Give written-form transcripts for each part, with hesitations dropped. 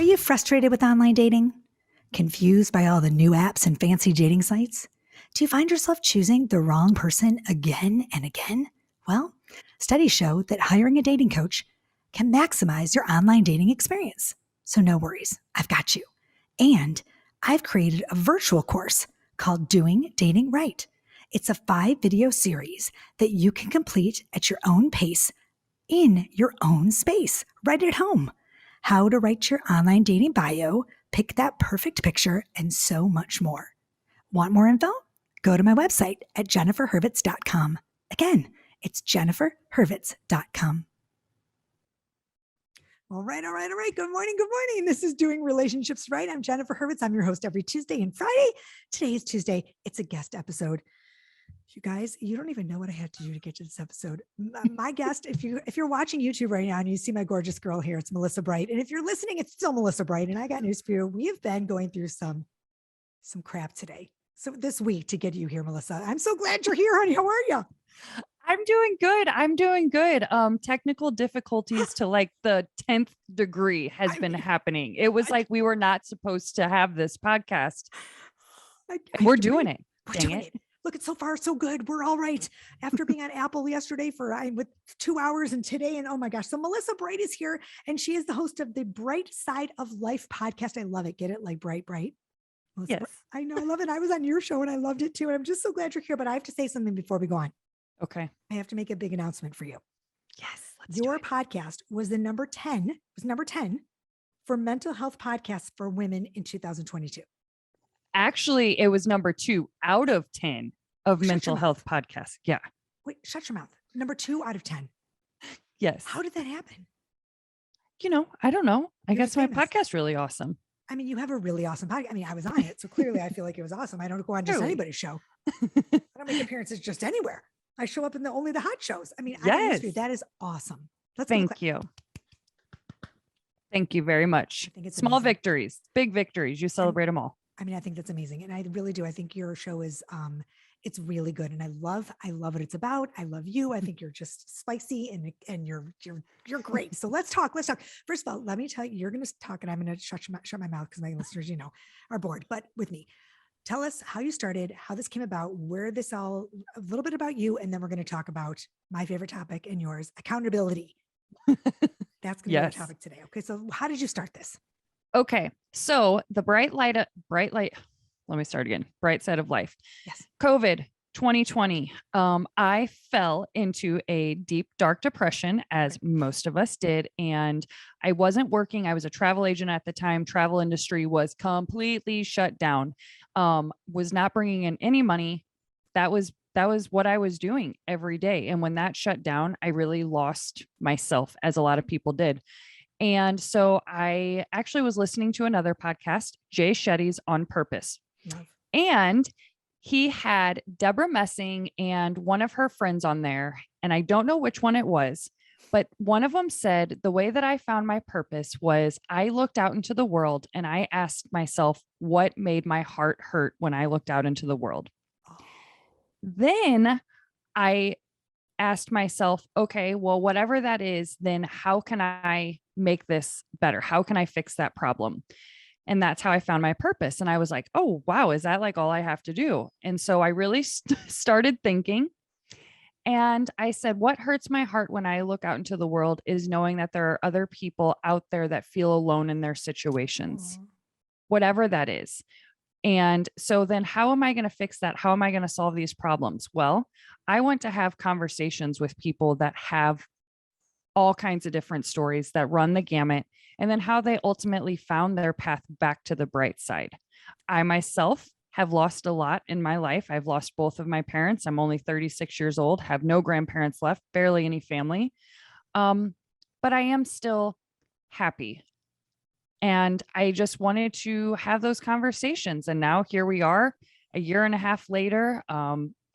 Are you frustrated with online dating? Confused by all the new apps and fancy dating sites? Do you find yourself choosing the wrong person again and again? Well, studies show that hiring a dating coach can maximize your online dating experience. So no worries, I've got you. And I've created a virtual course called Doing Dating Right. It's a 5-video series that you can complete at your own pace in your own space, right at home. How to write your online dating bio, pick that perfect picture, and so much more. Want more info? Go to my website at JENNIFERHURVITZ.com. Again, it's JENNIFERHURVITZ.com. All right. Good morning. This is Doing Relationships Right. I'm Jennifer Hurvitz. I'm your host every Tuesday and Friday. Today is Tuesday. It's a guest episode. You guys, you don't even know what I had to do to get to this episode. My guest, if you're watching YouTube right now and you see my gorgeous girl here, it's Melissa Bright. And if you're listening, it's still Melissa Bright. And I got news for you. We have been going through some crap today. So this week to get you here, Melissa. I'm so glad you're here, honey. How are you? I'm doing good. Technical difficulties to like the 10th degree has been happening. It was like we were not supposed to have this podcast. We're doing it. Dang it. Look, it's so far so good. We're all right. After being on Apple yesterday with 2 hours and today, and oh my gosh. So Melissa Bright is here and she is the host of the Bright Side of Life podcast. I love it. Get it? Like bright. Melissa, yes. I know. I love it. I was on your show and I loved it too. And I'm just so glad you're here, but I have to say something before we go on. Okay. I have to make a big announcement for you. Yes. Your podcast was the number 10 for mental health podcasts for women in 2022. Actually, it was number 2 out of 10 of mental health podcasts. Yeah. Wait, shut your mouth. Number 2 out of 10. Yes. How did that happen? I don't know. I guess my famous. podcast's really awesome. I mean, you have a really awesome podcast. I mean, I was on it, so clearly I feel like it was awesome. I don't go on just anybody's show. I don't make appearances just anywhere. I show up in only the hot shows. I mean, yes. That is awesome. Thank you. Thank you very much. I think it's small amazing. Victories, big victories. You celebrate them all. I mean, I think that's amazing. And I really do. I think your show is, it's really good. And I love what it's about. I love you. I think you're just spicy and you're great. So let's talk. First of all, let me tell you, you're going to talk and I'm going to shut my mouth because my listeners, are bored, but with me. Tell us how you started, how this came about, a little bit about you. And then we're going to talk about my favorite topic and yours, accountability. That's going to be our topic today. Okay. So how did you start this? Okay. So the bright light, let me start again. Bright side of life. Yes. COVID 2020. I fell into a deep, dark depression as most of us did. And I wasn't working. I was a travel agent at the time. Travel industry was completely shut down. Was not bringing in any money. That was what I was doing every day. And when that shut down, I really lost myself, as a lot of people did. And so I actually was listening to another podcast, Jay Shetty's On Purpose. Love. And he had Deborah Messing and one of her friends on there. And I don't know which one it was, but one of them said, the way that I found my purpose was I looked out into the world and I asked myself, what made my heart hurt when I looked out into the world? Oh. Then I asked myself, okay, well, whatever that is, then how can I make this better? How can I fix that problem? And that's how I found my purpose. And I was like, oh, wow, is that like all I have to do? And so I really started thinking, and I said, what hurts my heart when I look out into the world is knowing that there are other people out there that feel alone in their situations, whatever that is. And so then how am I going to fix that? How am I going to solve these problems? Well, I want to have conversations with people that have all kinds of different stories that run the gamut, and then how they ultimately found their path back to the bright side. I myself have lost a lot in my life. I've lost both of my parents. I'm only 36 years old, have no grandparents left, barely any family. But I am still happy. And I just wanted to have those conversations. And now here we are, a year and a half later.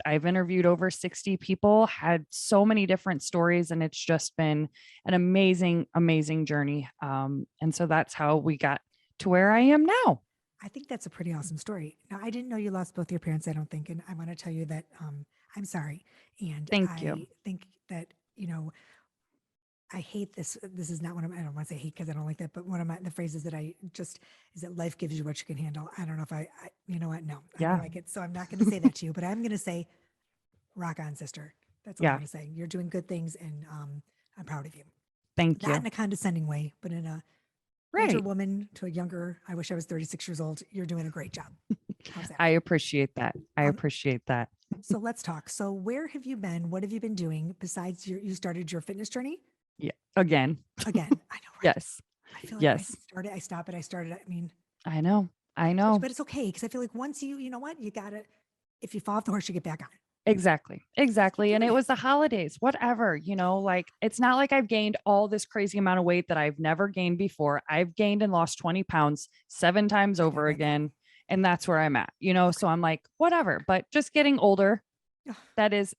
I've interviewed over 60 people, had so many different stories, and it's just been an amazing, amazing journey. And so that's how we got to where I am now. I think that's a pretty awesome story. Now, I didn't know you lost both your parents, I don't think. And I want to tell you that I'm sorry. And Thank you. I think that, I hate this. This is not one of my, I don't want to say hate because I don't like that, but one of the phrases that I just is that life gives you what you can handle. I don't know if you know what? No, I don't Yeah. like it. So I'm not going to say that to you, but I'm going to say rock on, sister. That's all I'm Yeah. going to say. You're doing good things, and I'm proud of you. Thank Not you. in a condescending way, but in a older Right. woman to a younger, I wish I was 36 years old. You're doing a great job. How's that? I appreciate that. I Um, appreciate that. so let's talk. So where have you been? What have you been doing besides you started your fitness journey? Yeah. Again. Again, I know, right? Yes. I feel like I Yes. started, I stop it, I started. I mean, I know. I but, know. but it's okay because I feel like once you know what, you got to, if you fall off the horse, you get back on it. Exactly. Just keep Exactly. And doing it it. was the holidays, whatever, like it's not like I've gained all this crazy amount of weight that I've never gained before. I've gained and lost 20 pounds 7 times I over bet that. again. And that's where I'm at. Okay. So I'm like, whatever, but just getting older, Ugh,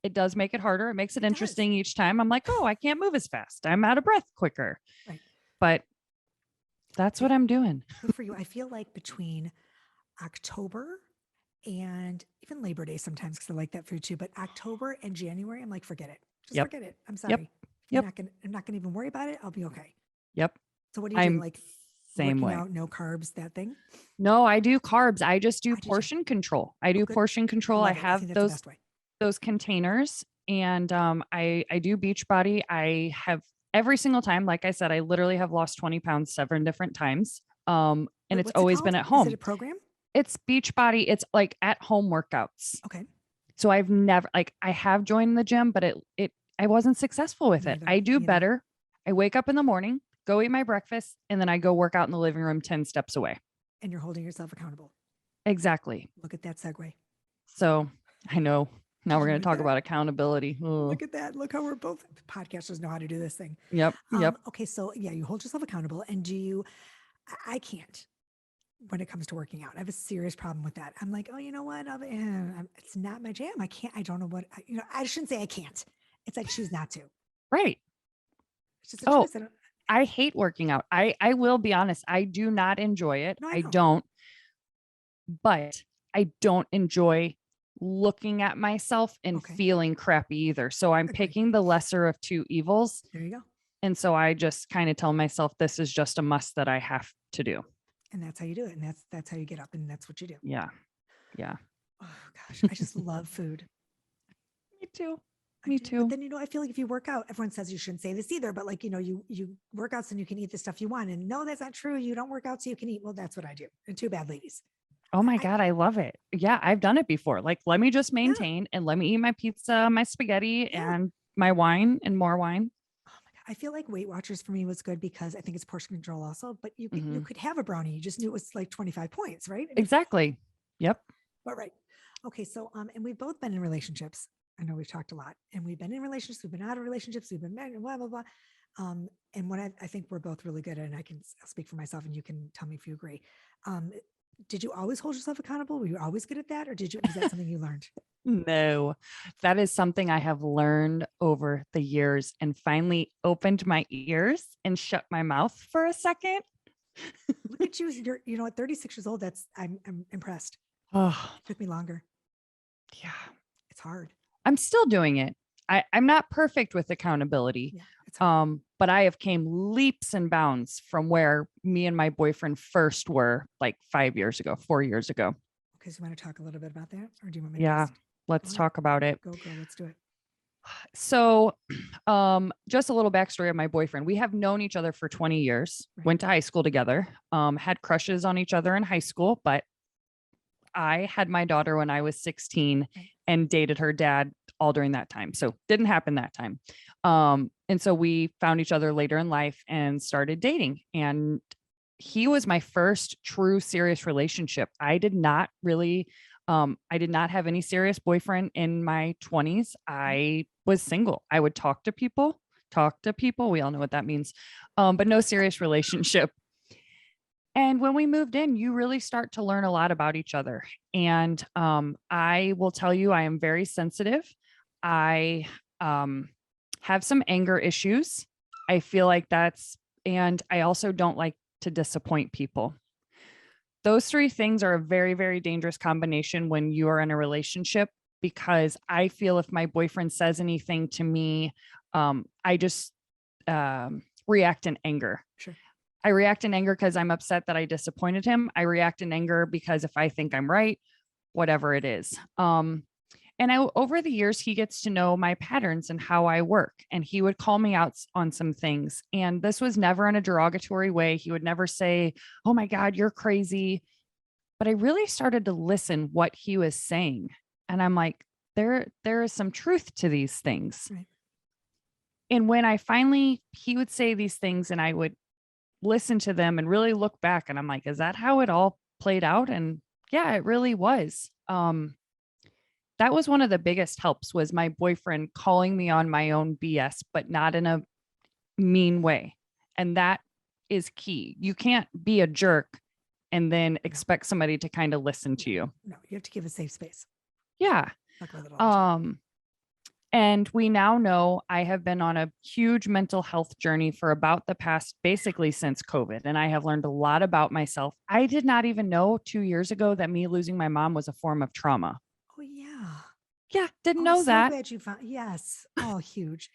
it does make it harder. It makes it it does. interesting each time. I'm like, oh, I can't move as fast. I'm out of breath quicker, Right. but that's what I'm doing. Good for you. I feel like between October and even Labor Day sometimes because I like that food too. But October and January, I'm like, forget it. Just Yep. forget it. I'm Yep. sorry. Yep. I'm not gonna even worry about it. I'll be okay. Yep. So what are you doing? I'm Like same working way. out, no carbs, that thing? No, I do carbs. I just do I do too. portion control. I Oh, do good. portion I control. I love it. I have think that's the those best way. those containers, and I do Beachbody. I have every single time, like I said, I literally have lost 20 pounds 7 different times. And Wait, it's what's it always called? been at Is it a home. program? It's Beachbody. It's like at home workouts. Okay. So I've never like I have joined the gym, but it I wasn't successful with Me it. either. I do Me either. better. I wake up in the morning, go eat my breakfast, and then I go work out in the living room 10 steps away. And you're holding yourself accountable. Exactly. Look at that segue. So I know now Did we're you going to like talk that? about accountability. Look at that. Look how we're both podcasters know how to do this thing. Yep. Yep. Okay. So yeah, you hold yourself accountable. And do you, I can't when it comes to working out. I have a serious problem with that. I'm like, oh, you know what? It's not my jam. I can't, I don't know what, I shouldn't say I can't. It's I choose not to. Right. It's just a Oh, choice. I don't, I hate working out. I will be honest. I do not enjoy it. no, I I know. don't, but I don't enjoy looking at myself and Okay. feeling crappy either. So I'm Agree. picking the lesser of two evils. There you go. And so I just kind of tell myself this is just a must that I have to do. And that's how you do it. And that's how you get up and that's what you do. Yeah. Yeah. Oh gosh, I just love food. Me too. I Me do. too. But then, I feel like if you work out, everyone says you shouldn't say this either, but like, you work out so you can eat the stuff you want. And no, that's not true. You don't work out so you can eat. Well, that's what I do. And too bad, ladies. Oh my I, God, I love it. Yeah, I've done it before. Like, let me just yeah, maintain and let me eat my pizza, my spaghetti, yeah. and my wine and more wine. Oh my God. I feel like Weight Watchers for me was good because I think it's portion control also, but you Mhm. could have a brownie. You just knew it was like 25 points, right? I mean, Exactly. Yep. but right. Okay. So, and we've both been in relationships. I know we've talked a lot and we've been in relationships, we've been out of relationships, we've been married, blah, blah, blah. And what I think we're both really good at, and I'll speak for myself and you can tell me if you agree. Um, did you always hold yourself accountable? Were you always good at that? Or was that something you learned? No, that is something I have learned over the years and finally opened my ears and shut my mouth for a second. Look at you. At 36 years old, I'm impressed. Oh, It took me longer. yeah. It's hard. I'm still doing it. I'm not perfect with accountability. Yeah. It's hard. But I have came leaps and bounds from where me and my boyfriend first were like 5 years ago, 4 years ago. Okay. So you want to talk a little bit about that or do you want me to Yeah. just Let's talk about it. go, let's do it. So, just a little backstory of my boyfriend. We have known each other for 20 years, Right. went to high school together, had crushes on each other in high school, but I had my daughter when I was 16 Right. and dated her dad all during that time. So didn't happen that time. And so we found each other later in life and started dating. And he was my first true serious relationship. I did not have any serious boyfriend in my 20s. I was single. I would talk to people. We all know what that means. But no serious relationship. And when we moved in, you really start to learn a lot about each other. And I will tell you, I am very sensitive. I have some anger issues. I feel like and I also don't like to disappoint people. Those three things are a very, very dangerous combination when you are in a relationship, because I feel if my boyfriend says anything to me, react in anger. Sure. I react in anger because I'm upset that I disappointed him. I react in anger because if I think I'm right, whatever it is. And over the years, he gets to know my patterns and how I work. And he would call me out on some things. And this was never in a derogatory way. He would never say, "Oh my God, you're crazy." But I really started to listen what he was saying. And I'm like, there is some truth to these things. Right. And when he would say these things and I would listen to them and really look back and I'm like, is that how it all played out? And yeah, it really was. That was one of the biggest helps was my boyfriend calling me on my own BS, but not in a mean way. And that is key. You can't be a jerk and then expect somebody to kind of listen to you. No, you have to give a safe space. Yeah. Talk about it all the time. And we now know I have been on a huge mental health journey for about the past, basically since COVID. And I have learned a lot about myself. I did not even know 2 years ago that me losing my mom was a form of trauma. Oh yeah. Yeah. Didn't know so that. Glad you found. Yes. Oh, huge.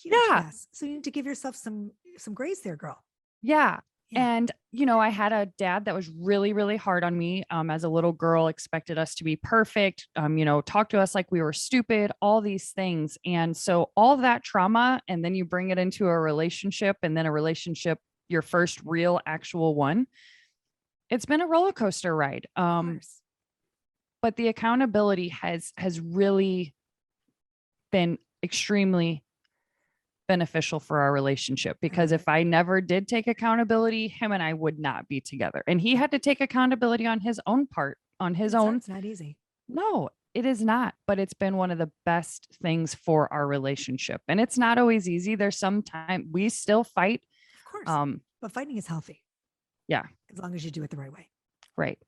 Yeah. Yes. So you need to give yourself some grace there, girl. Yeah. Yeah. And, I had a dad that was really, really hard on me as a little girl, expected us to be perfect, talk to us like we were stupid, all these things. And so all that trauma, and then you bring it into a relationship and then a relationship, your first real actual one, it's been a roller coaster ride. Of course. But the accountability has really been extremely beneficial for our relationship, because if I never did take accountability, him and I would not be together. And he had to take accountability on his own part, on his own. It's not easy. No, it is not, but it's been one of the best things for our relationship. And it's not always easy. There's some time we still fight. Of course. But fighting is healthy. Yeah. As long as you do it the right way. Right.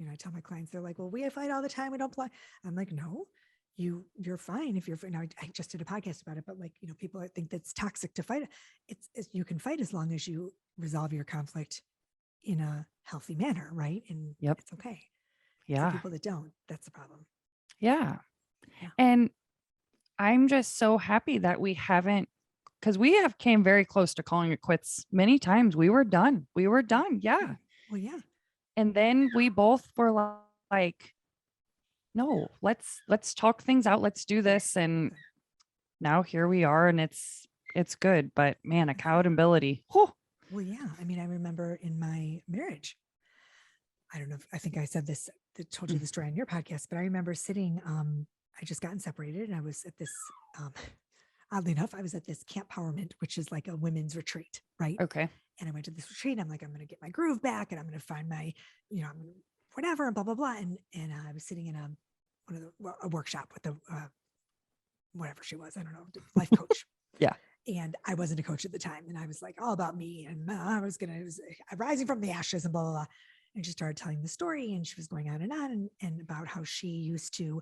I tell my clients, they're like, well, we fight all the time. We don't play. I'm like, no, you're fine if you're. Now, I just did a podcast about it, but people think that's toxic to fight. It's you can fight as long as you resolve your conflict in a healthy manner, right? And it's okay. Yeah. For people that don't, that's the problem. Yeah. And I'm just so happy that we haven't, because we have came very close to calling it quits many times. We were done. Yeah. Well, yeah. And then we both were like, no, let's talk things out. Let's do this. And now here we are, and it's good. But man, accountability. Whew. Well, yeah. I mean, I remember in my marriage, I don't know I think I said this, told you the story on your podcast, but I remember sitting, I just gotten separated, and I was at this, oddly enough, I was at this Camp Powerment, which is like a women's retreat, right? Okay. And I went to this retreat. I'm like, I'm going to get my groove back, and I'm going to find my, whatever, and blah, blah, blah. And I was sitting in a workshop with whatever she was, I don't know, life coach. Yeah. And I wasn't a coach at the time. And I was like all about me, and I was rising from the ashes and blah, blah, blah. And she started telling the story, and she was going on and about how she used to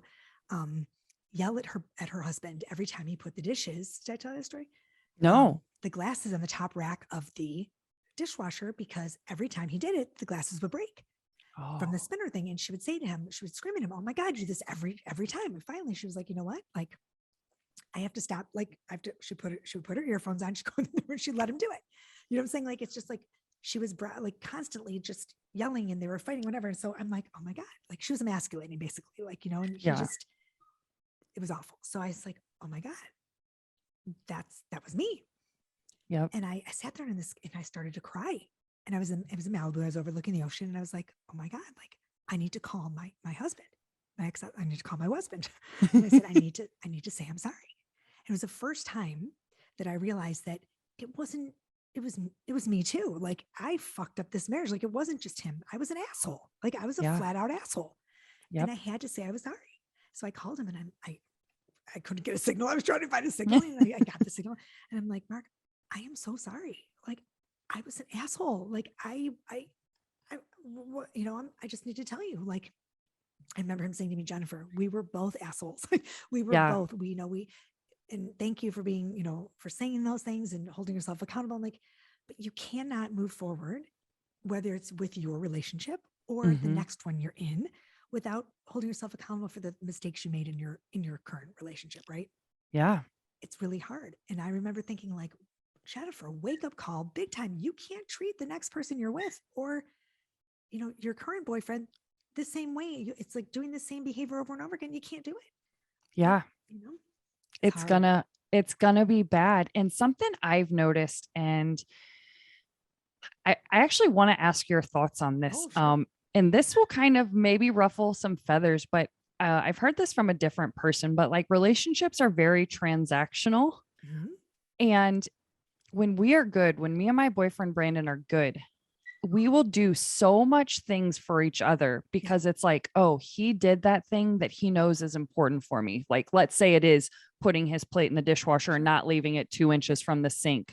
yell at her husband every time he put the dishes. Did I tell that story? No. The glasses on the top rack of the dishwasher, because every time he did it, the glasses would break from the spinner thing. And she would say to him, she would scream at him, "Oh my God, you do this every time." And finally she was like, you know what? Like, I have to stop. Like, she would put her earphones on. She'd go in the room, she'd let him do it. You know what I'm saying? Like, it's just like, she was constantly just yelling, and they were fighting, whatever. And so I'm like, oh my God, like she was emasculating basically, and he it was awful. So I was like, oh my God, that was me. Yeah. And I sat there and I started to cry, and it was in Malibu. I was overlooking the ocean, and I was like, oh my God, like I need to call my husband. I need to call my husband. And I said, I need to say, I'm sorry. And it was the first time that I realized that it was me too. Like, I fucked up this marriage. Like, it wasn't just him. I was an asshole. Like, I was a flat out asshole. Yep. And I had to say I was sorry. So I called him, and I couldn't get a signal. I was trying to find a signal, and I got the signal, and I'm like, Mark, I am so sorry. Like, I was an asshole. Like, I just need to tell you, like, I remember him saying to me, Jennifer, we were both assholes. We were both, and thank you for being, for saying those things and holding yourself accountable. I'm like, but you cannot move forward, whether it's with your relationship or the next one you're in, without holding yourself accountable for the mistakes you made in your current relationship. Right. Yeah. It's really hard. And I remember thinking, like, Jennifer, wake up call, big time. You can't treat the next person you're with or, your current boyfriend the same way. It's like doing the same behavior over and over again. You can't do it. Yeah. You know, it's It's hard. gonna be bad. And something I've noticed, and I actually want to ask your thoughts on this. Oh, sure. And this will kind of maybe ruffle some feathers, but I've heard this from a different person, but like relationships are very transactional. Mhm. And when we are good, when me and my boyfriend Brandon are good, we will do so much things for each other because it's like, oh, he did that thing that he knows is important for me. Like, let's say it is putting his plate in the dishwasher and not leaving it 2 inches from the sink.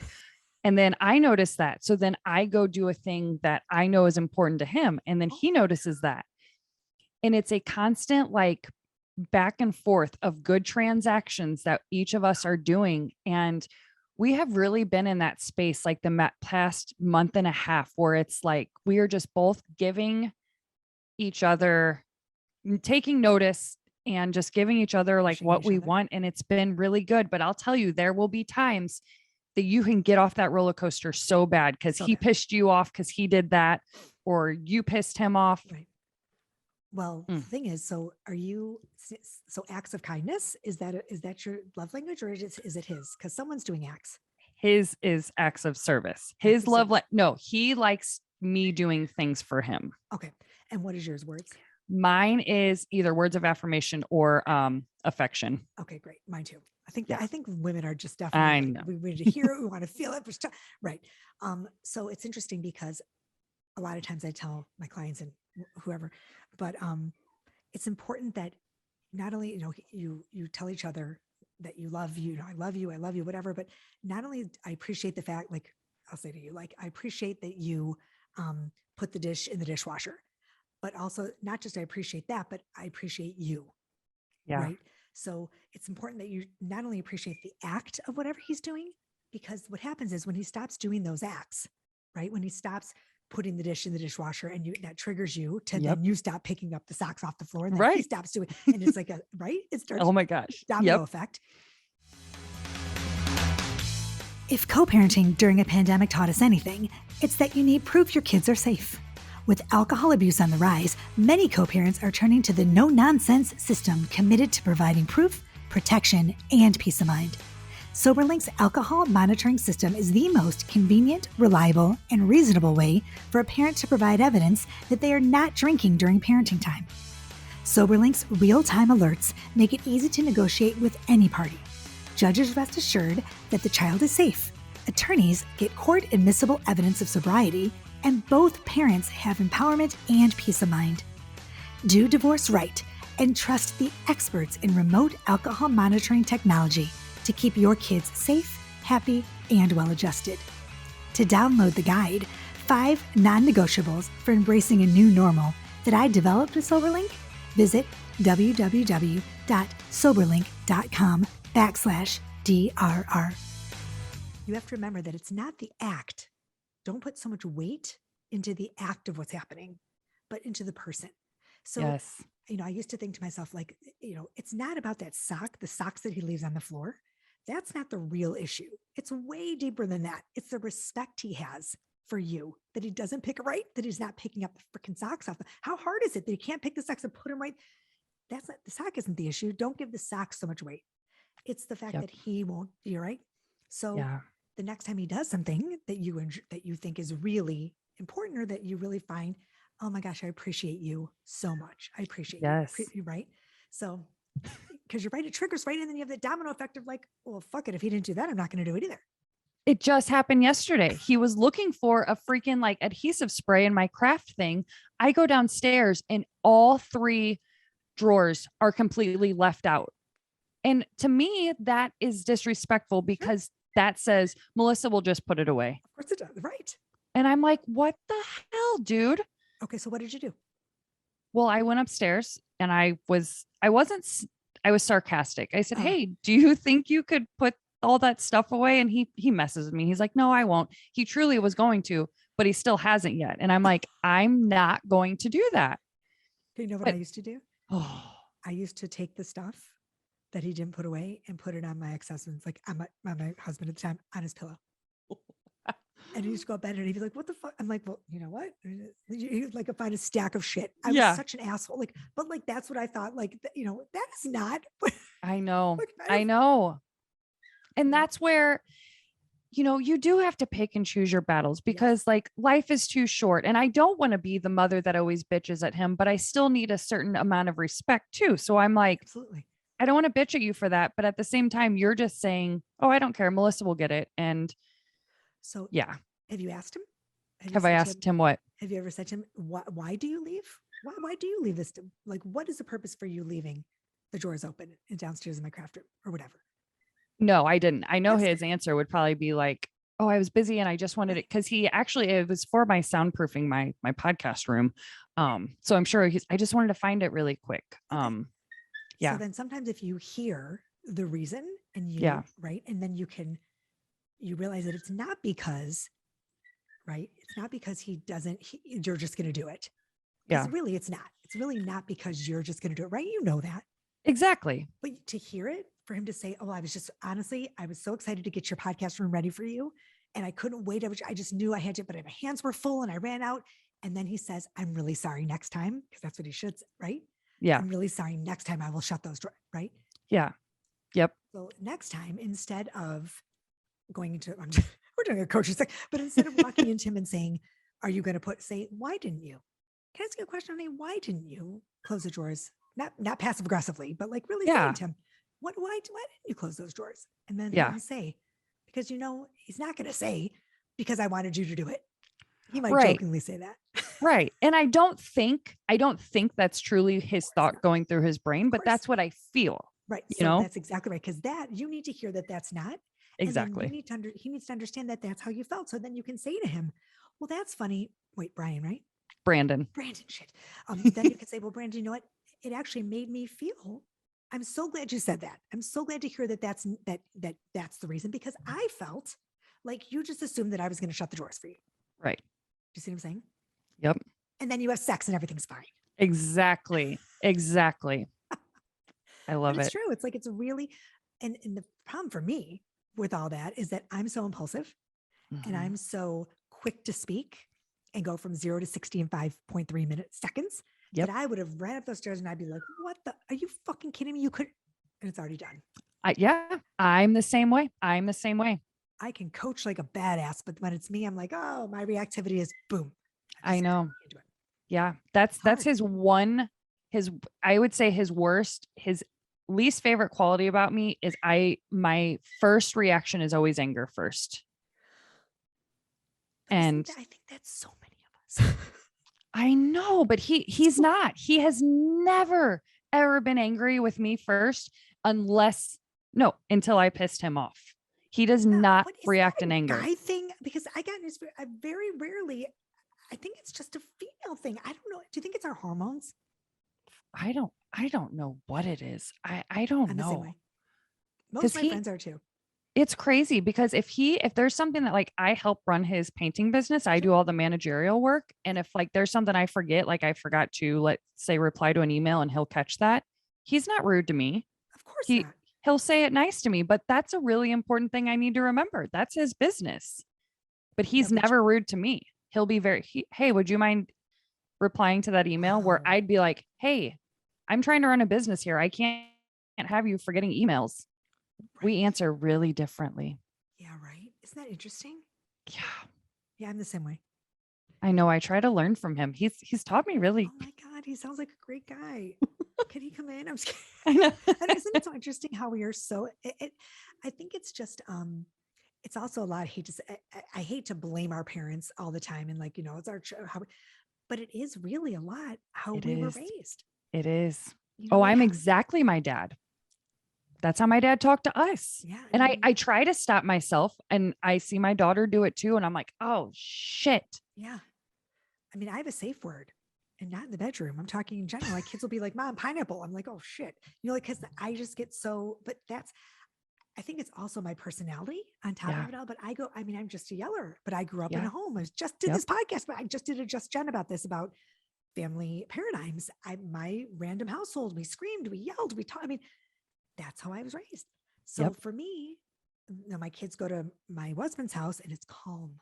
And then I notice that. So then I go do a thing that I know is important to him. And then he notices that. And it's a constant like back and forth of good transactions that each of us are doing. And we have really been in that space like the past month and a half where it's like we are just both giving each other, taking notice and just giving each other like Pushing what each we other. want. And it's been really good. But I'll tell you, there will be times that you can get off that roller coaster so bad because So he bad. pissed you off because he did that, or you pissed him off. Right. Well, the thing is, so are you, so acts of kindness, is that your love language or is it his? Because someone's doing acts. His is acts of service. Acts His of love, service. no, he likes me doing things for him. Okay. And what is yours? Words? Mine is either words of affirmation or affection. Okay, great. Mine too. Yeah, I think women are just I definitely know. like, we need to hear it, we want to feel it. Right. So it's interesting because a lot of times I tell my clients and whoever, but it's important that not only you tell each other that you love I love you, whatever, but not only I appreciate the fact, like I'll say to you, like I appreciate that you put the dish in the dishwasher, but also not just I appreciate that, but I appreciate you, Yeah. right? So it's important that you not only appreciate the act of whatever he's doing, because what happens is when he stops doing those acts, right? When he stops putting the dish in the dishwasher and that triggers you to Yep. then you stop picking up the socks off the floor and then he Right. stops doing, and it's like right? It starts Oh my gosh. domino Yep. effect. If co-parenting during a pandemic taught us anything, it's that you need proof your kids are safe. With alcohol abuse on the rise, many co-parents are turning to the no-nonsense system committed to providing proof, protection, and peace of mind. Soberlink's alcohol monitoring system is the most convenient, reliable, and reasonable way for a parent to provide evidence that they are not drinking during parenting time. Soberlink's real-time alerts make it easy to negotiate with any party. Judges rest assured that the child is safe. Attorneys get court-admissible evidence of sobriety, and both parents have empowerment and peace of mind. Do divorce right and trust the experts in remote alcohol monitoring technology to keep your kids safe, happy, and well-adjusted. To download the guide, 5 non-negotiables for embracing a new normal that I developed with Soberlink, visit www.soberlink.com/DRR. You have to remember that it's not the act. Don't put so much weight into the act of what's happening, but into the person. So, Yes. I used to think to myself, like, it's not about that sock, the socks that he leaves on the floor. That's not the real issue. It's way deeper than that. It's the respect he has for you, that he doesn't pick it right, that he's not picking up the freaking socks off. How hard is it that he can't pick the socks and put them right? That's not, the sock isn't the issue. Don't give the sock so much weight. It's the fact Yep. that he won't, you're right. So Yeah. the next time he does something that you think is really important or that you really find, oh my gosh, I appreciate you so much. I appreciate Yes. you, right? So, because you're right, it triggers, right? And then you have the domino effect of like, well, fuck it. If he didn't do that, I'm not going to do it either. It just happened yesterday. He was looking for a freaking like adhesive spray in my craft thing. I go downstairs and all 3 drawers are completely left out. And to me, that is disrespectful because that says Melissa will just put it away. Of course it does. Right. And I'm like, what the hell, dude? Okay. So what did you do? Well, I went upstairs and I was sarcastic. I said, Uh, hey, do you think you could put all that stuff away? And he messes with me. He's like, no, I won't. He truly was going to, but he still hasn't yet. And I'm like, I'm not going to do that. you know what I But used to do? oh, I used to take the stuff that he didn't put away and put it on my ex-husband's, like on my husband at the time, on his pillow. And he used to go up bed and he'd be like, what the fuck? I'm like, well, you know what? He like find a stack of shit. I was Yeah, such an asshole. Like, but like, that's what I thought. Like, that is not I know. like, I know. And yeah, that's where, you do have to pick and choose your battles yes, because like life is too short. And I don't want to be the mother that always bitches at him, but I still need a certain amount of respect too. So I'm like, absolutely. I don't want to bitch at you for that. But at the same time, you're just saying, oh, I don't care. Melissa will get it. And So yeah. have you asked him? Have you Have I said to him, asked him what? have you ever said to him, why do you leave? Why do you leave this? Like, what is the purpose for you leaving the drawers open and downstairs in my craft room or whatever? No, I didn't. I know That's his answer would probably be like, oh, I was busy and I just wanted it right. because it was for my soundproofing my podcast room. So I'm sure I just wanted to find it really quick. Okay. So Yeah. then sometimes if you hear the reason and Yeah. right, and then you realize that it's not because, right? It's not because you're just going to do it. Because Yeah. really it's not. It's really not because you're just going to do it, right? You know that. Exactly. But to hear it, for him to say, oh, I was so excited to get your podcast room ready for you. And I couldn't wait. I just knew I had to, but my hands were full and I ran out. And then he says, I'm really sorry next time. Because that's what he should say, right? Yeah. I'm really sorry. Next time I will shut those doors, right? Yeah. Yep. So next time, instead of going into, we're doing a coaching thing, but instead of walking into him and saying, are you going to say, why didn't you? Can I ask you a question, honey? Why didn't you close the drawers? Not passive aggressively, but like really saying Yeah. to him, why didn't you close those drawers? And then Yeah. he say, because he's not going to say, because I wanted you to do it. He might Right. jokingly say that. Right. And I don't think that's truly his thought going through his brain, but that's what I feel. Right. You So know? that's exactly right. Because you need to hear that that's not. And then Exactly. he needs to understand that that's how you felt. So then you can say to him, well, that's funny. Wait, Brian, right? Brandon. Shit. Then you can say, well, Brandon, you know what? It actually made me feel, I'm so glad you said that. I'm so glad to hear that's the reason, because I felt like you just assumed that I was going to shut the doors for you. Right. You see what I'm saying? Yep. And then you have sex and everything's fine. Exactly. Exactly. I love But it's it. true. It's like, it's really, and the problem for me with all that is that I'm so impulsive and I'm so quick to speak and go from 0 to 60 in 5.3 seconds. Yep. That I would have ran up those stairs and I'd be like, what are you fucking kidding me? You could, and it's already done. Yeah, I'm the same way. I can coach like a badass, but when it's me, I'm like, oh, my reactivity is boom. I know. Yeah. That's I would say his least favorite quality about me is my first reaction is always anger first. And I think that's so many of us. I know, but he's not. He has never ever been angry with me first until I pissed him off. He does not react in anger. Guy thing, because I very rarely, I think it's just a female thing. I don't know. Do you think it's our hormones? I don't know what it is. I don't know. Most of my friends are too. It's crazy because if there's something that like I help run his painting business, I do all the managerial work. And if like there's something I forget, like I forgot to, let's say, reply to an email and he'll catch that, he's not rude to me. Of course not. He'll say it nice to me, but that's a really important thing I need to remember. That's his business. But he's never rude to me. He'll be hey, would you mind replying to that email? Where I'd be like, hey, I'm trying to run a business here. I can't have you forgetting emails. Right. We answer really differently. Yeah, right. Isn't that interesting? Yeah. Yeah, I'm the same way. I know. I try to learn from him. He's taught me really. Oh my God, he sounds like a great guy. Can he come in? I'm just kidding. I know. Isn't it so interesting how we are so I think it's just it's also a lot. I hate to blame our parents all the time and like, it's our but it is really a lot how we were raised. It is. I'm exactly my dad. That's how my dad talked to us. Yeah. And I try to stop myself and I see my daughter do it too. And I'm like, oh shit. Yeah. I mean, I have a safe word and not in the bedroom. I'm talking in general. Like kids will be like, Mom, pineapple. I'm like, oh shit. Cause I just get but I think it's also my personality on top of it all. But I'm just a yeller, but I grew up in a home. I just did this podcast, but I just did a Just Jen about this, about family paradigms. My random household, we screamed, we yelled, we talked. That's how I was raised. So for me, my kids go to my husband's house and it's calm.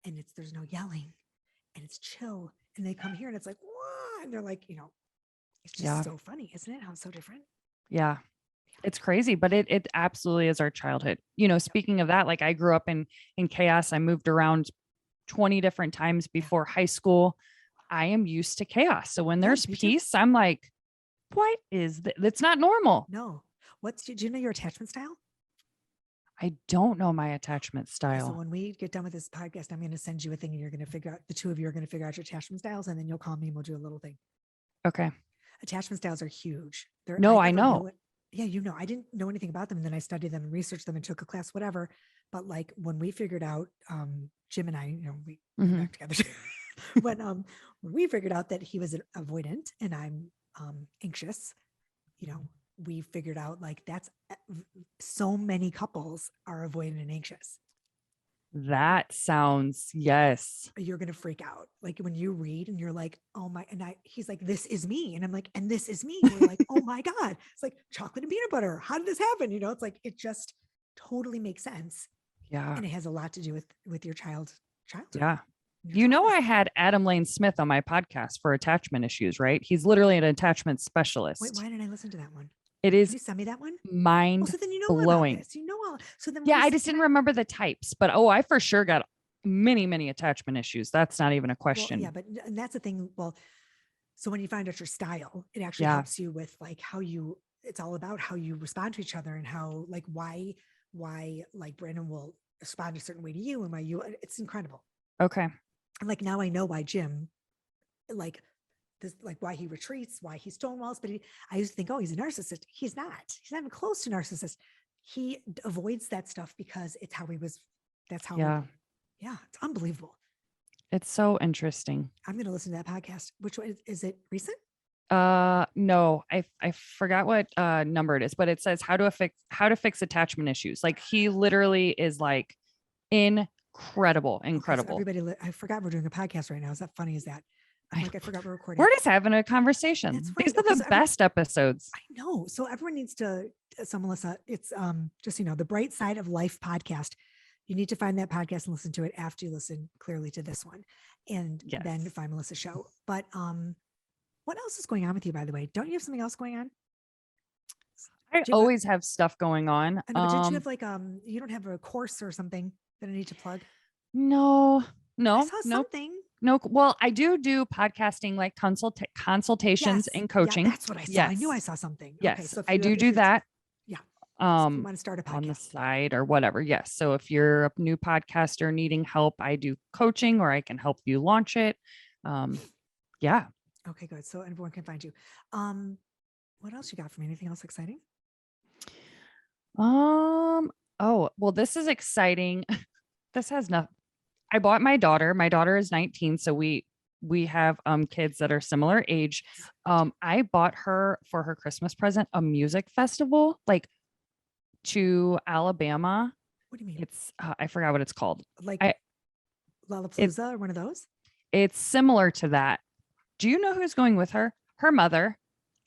and there's no yelling, and it's chill. And they come here and it's like, whoa, and they're like, it's just so funny, isn't it? How it's so different. Yeah. It's crazy, but it absolutely is our childhood. Speaking of that, like I grew up in chaos. I moved around 20 different times before high school. I am used to chaos. So when there's peace, I'm like, what is that? That's not normal. No. Do you know your attachment style? I don't know my attachment style. So when we get done with this podcast, I'm going to send you a thing and you're going to figure out, the two of you are going to figure out your attachment styles, and then you'll call me and we'll do a little thing. Okay. Attachment styles are huge. I know. Yeah, I didn't know anything about them, and then I studied them and researched them and took a class, whatever. But like when we figured out, Jim and I, we got back together too. when we figured out that he was an avoidant and I'm anxious, we figured out like that's so many couples are avoidant and anxious. That sounds, yes. You're going to freak out. Like when you read and you're like, oh my, he's like, this is me. And I'm like, and this is me. And we're like, oh my God, it's like chocolate and peanut butter. How did this happen? It's like, it just totally makes sense. Yeah. And it has a lot to do with your childhood. Yeah. I had Adam Lane Smith on my podcast for attachment issues, right? He's literally an attachment specialist. Wait, why didn't I listen to that one? It is. Can you send me that one? Mind so then blowing. So then I just didn't remember the types, but I for sure got many, many attachment issues. That's not even a question. Well, yeah, but and that's the thing. Well, so when you find out your style, it actually helps you with like it's all about how you respond to each other and how like why like Brandon will respond a certain way to you and why it's incredible. Okay. And like now I know why Jim like this, like why he retreats, why he stonewalls, but I used to think, oh, he's a narcissist. He's not even close to narcissist. He avoids that stuff because it's how he was. That's how. Yeah. It's unbelievable. It's so interesting. I'm going to listen to that podcast. Which one is it recent? No, I forgot what number it is, but it says how to fix attachment issues. Like he literally is like incredible. Okay, so everybody, I forgot we're doing a podcast right now. Is that funny? Is that? I forgot we're recording. We're just having a conversation. Right. These are the best episodes. I know. So everyone needs to. So Melissa, it's just the Bright Side of Life podcast. You need to find that podcast and listen to it after you listen clearly to this one, and then find Melissa's show. But what else is going on with you, by the way? Don't you have something else going on? I always have stuff going on. I know, but did you have like you don't have a course or something that I need to plug? No. I saw something. No, well, I do podcasting, like consultations and coaching. That's what I saw. I knew I saw something. Yes, okay, so I do that. Yeah. So you want to start a podcast on the side or whatever. Yes. So if you're a new podcaster needing help, I do coaching or I can help you launch it. Yeah. Okay, good. So everyone can find you. What else you got for me? Anything else exciting? Oh, well, this is exciting. This has nothing. I bought my daughter. My daughter is 19. So we have kids that are similar age. I bought her for her Christmas present a music festival, like to Alabama. What do you mean? It's I forgot what it's called. Like Lollapalooza or one of those? It's similar to that. Do you know who's going with her? Her mother.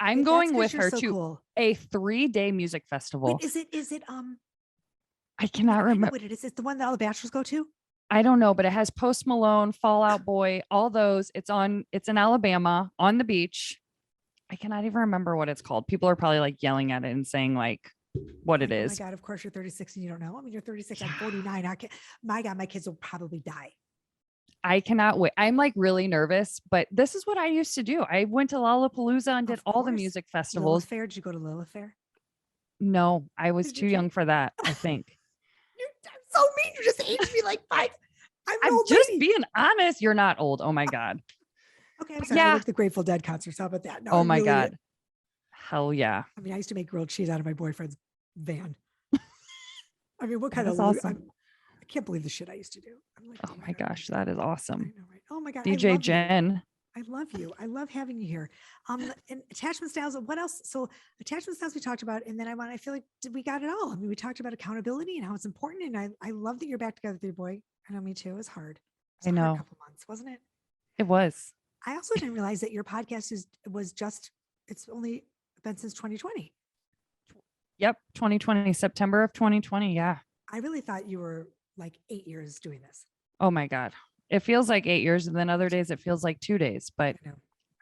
I'm going with her to a 3-day music festival. Wait, is it I cannot remember what it is. It's the one that all the bachelors go to? I don't know, but it has Post Malone, Fall Out Boy, all those. It's in Alabama on the beach. I cannot even remember what it's called. People are probably like yelling at it and saying like what it is. Oh my God, of course you're 36 and you don't know. I mean, you're 36, I'm 49. My God, my kids will probably die. I cannot wait. I'm like really nervous, but this is what I used to do. I went to Lollapalooza and did all the music festivals. Lilith Fair? Did you go to Lilith Fair? No, I was too young for that, I think. I'm so mean. You just aged me like 5. I'm just being honest. You're not old. Oh my God. Okay, I'm sorry. I like the Grateful Dead concerts. How about that? No, oh my God. Hell yeah. I mean, I used to make grilled cheese out of my boyfriend's van. I mean, what kind of awesome. I can't believe the shit I used to do. I'm like, oh my gosh, that is awesome. I know, right? Oh my God. DJ Jen. I love you. I love having you here. And attachment styles. What else? So attachment styles we talked about, and then I feel like we got it all. I mean, we talked about accountability and how it's important. And I love that you're back together with your boy. I know, me too. It was hard. I know. A couple months, wasn't it? It was. I also didn't realize that your podcast it's only been since 2020. Yep. 2020, September of 2020. Yeah. I really thought you were like 8 years doing this. Oh my God. It feels like 8 years. And then other days it feels like 2 days, but I know.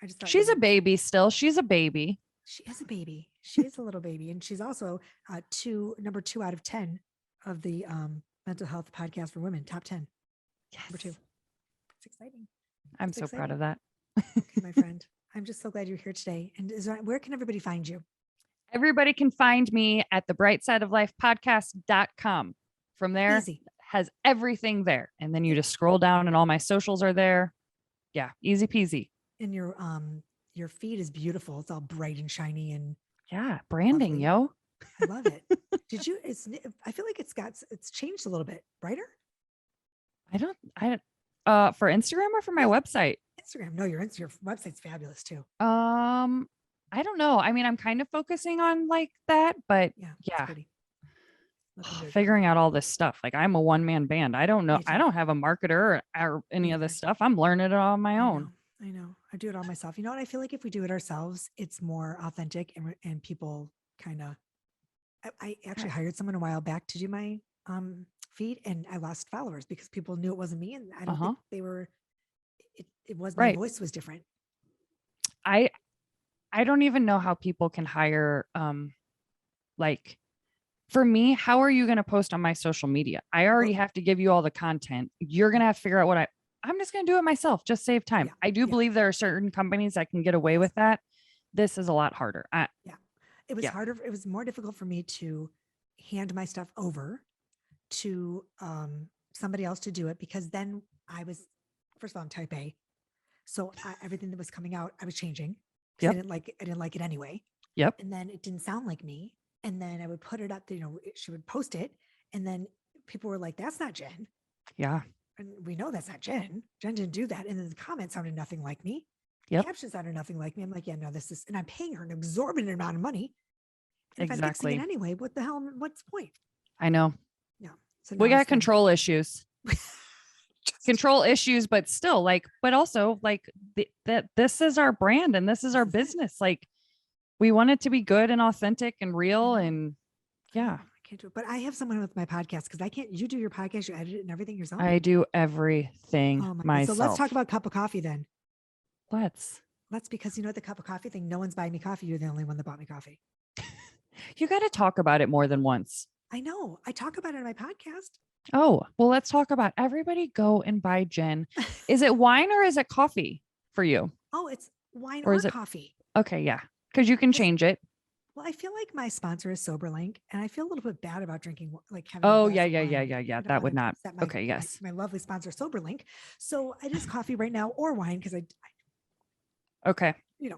I just thought she's a baby still. She's a baby. she is a baby. She is a little baby, and she's also number 2 out of 10 of the mental health podcast for women, top 10. Number 2. Yes. It's exciting. I'm It's so proud exciting. of that. Okay, my friend. I'm just so glad you're here today. And where can everybody find you? Everybody can find me at the brightsideoflifepodcast.com. From there, Easy. has everything there. And then you just scroll down and all my socials are there. Yeah, easy peasy. And your feed is beautiful. It's all bright and shiny and Yeah, branding, lovely. yo. I love it. I feel like it's changed a little bit. Brighter? For Instagram or for my website? Instagram. No, your website's fabulous too. I don't know. I mean, I'm kind of focusing on like that, but Yeah. yeah, It's pretty. figuring out all this stuff. Like I'm a one-man band. I don't know. Me I too. don't have a marketer or any Me of this neither. stuff. I'm learning it all on my own. I know. I do it all myself. You know what? I feel like if we do it ourselves, it's more authentic and people kind of. I actually hired someone a while back to do my feed, and I lost followers because people knew it wasn't me, and I don't think they were. It was my Right. voice was different. I don't even know how people can hire like for me, how are you going to post on my social media? I already have to give you all the content. You're going to have to figure out I'm just going to do it myself. Just save time. Yeah, I do believe there are certain companies that can get away with that. This is a lot harder. It was harder. It was more difficult for me to hand my stuff over to somebody else to do it because then I was, first of all, I'm type A. So everything that was coming out, I was changing because I didn't like it anyway. Yep. And then it didn't sound like me. And then I would put it up, she would post it. And then people were like, that's not Jen. Yeah. And we know that's not Jen. Jen didn't do that. And then the comments sounded nothing like me. Yep. Captions sounded nothing like me. I'm like, yeah, no, and I'm paying her an exorbitant amount of money. And if I'm fixing it anyway, what's the point? I know. Yeah. So we got control issues. Control issues, but still but also that this is our brand and this is our business. Like we want it to be good and authentic and real. And yeah. I can't do it. But I have someone with my podcast because you do your podcast, you edit it and everything yourself. I do everything myself. So let's talk about cup of coffee then. Let's because the cup of coffee thing, no one's buying me coffee. You're the only one that bought me coffee. You got to talk about it more than once. I know. I talk about it on my podcast. Oh, well, let's talk about everybody go and buy Jen. Is it wine or is it coffee for you? Oh, it's wine or coffee. Okay. Yeah. Because you can change it. Well, I feel like my sponsor is Soberlink and I feel a little bit bad about drinking, like having. Oh, yeah. That would not. Okay. Yes. My lovely sponsor, Soberlink. So it is coffee right now or wine because okay.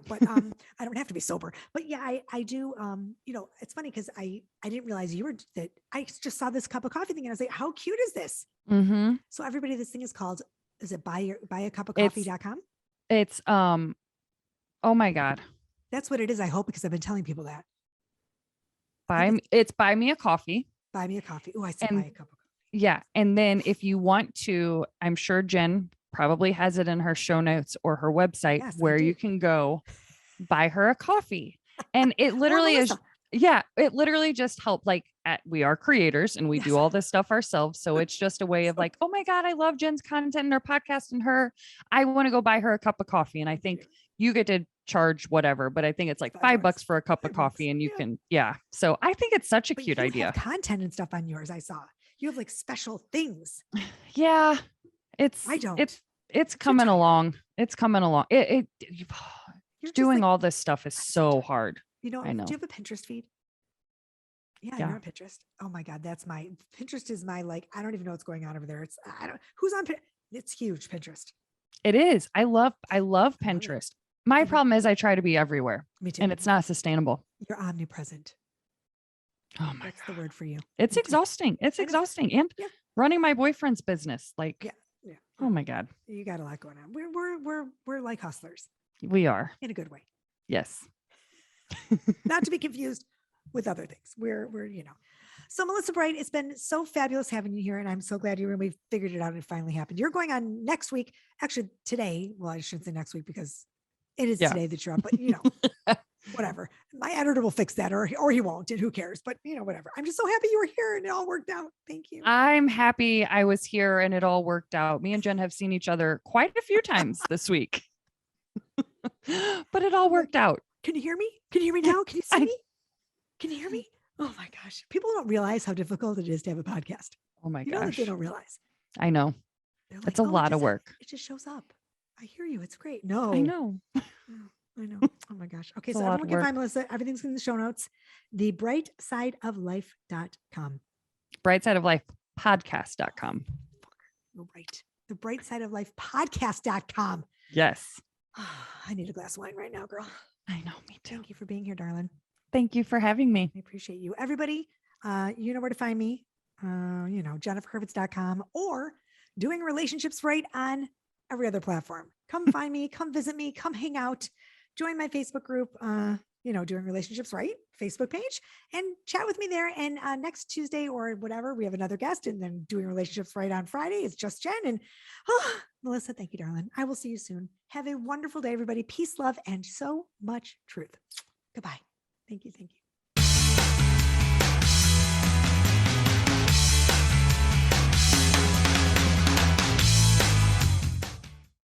But I don't have to be sober. But yeah, I do. It's funny because I didn't realize I just saw this cup of coffee thing and I was like, how cute is this? Mm-hmm. So everybody, this thing is called, is it buyacupofcoffee.com? It's oh my God. That's what it is. I hope, because I've been telling people that. It's buy me a coffee. Buy me a coffee. Oh, I said buy a cup of coffee. Yeah. And then if you want to, I'm sure Jen probably has it in her show notes or her website where you can go buy her a coffee. And it literally is. Yeah. It literally just helped. We are creators and we do all this stuff ourselves. So it's just a way of oh my God, I love Jen's content and her podcast and I want to go buy her a cup of coffee. And I think you get to charge whatever, but I think it's like $5 for a cup of coffee and you can. Yeah. So I think it's such a cute idea. Have content and stuff on yours. I saw you have special things. Yeah. It's coming along. It's coming along. Doing all this stuff is so hard. I know. Do you have a Pinterest feed? Yeah, you're on Pinterest. Oh my God. That's Pinterest is my, I don't even know what's going on over there. Who's on Pinterest? It's huge, Pinterest. It is. I love Pinterest. My problem is I try to be everywhere. Me too. And it's not sustainable. You're omnipresent. Oh my That's the word for you. It's exhausting. It's exhausting. And running my boyfriend's business. Oh my God. You got a lot going on. We're like hustlers. We are. In a good way. Yes. Not to be confused with other things. We're So Melissa Bright, it's been so fabulous having you here. And I'm so glad we figured it out and it finally happened. You're going on next week. Actually today. Well, I shouldn't say next week because It is Yeah. today that you're up, but whatever. My editor will fix that, or he won't, and who cares? But whatever. I'm just so happy you were here and it all worked out. Thank you. I'm happy I was here and it all worked out. Me and Jen have seen each other quite a few times this week, but it all worked out. Can you hear me? Can you hear me now? Can you see me? Can you hear me? Oh my gosh. People don't realize how difficult it is to have a podcast. Oh my You know that gosh. they don't realize. I know. They're It's a lot of work. It just shows up. I hear you. It's great. No. I know. I know. Oh my gosh. Okay. It's a So lot everyone of can work. find Melissa. Everything's in the show notes. thebrightsideoflife.com. Brightsideoflifepodcast.com. You're right. The Bright Side of Life podcast.com. Yes. I need a glass of wine right now, girl. I know. Me too. Thank you for being here, darling. Thank you for having me. I appreciate you. Everybody, you know where to find me. JenniferHurvitz.com or Doing Relationships Right on every other platform. Come find me, come visit me, come hang out, join my Facebook group, Doing Relationships Right Facebook page, and chat with me there. And next Tuesday or whatever, we have another guest, and then Doing Relationships Right on Friday. It's just Jen. And Melissa, thank you, darling. I will see you soon. Have a wonderful day, everybody. Peace, love, and so much truth. Goodbye. Thank you. Thank you.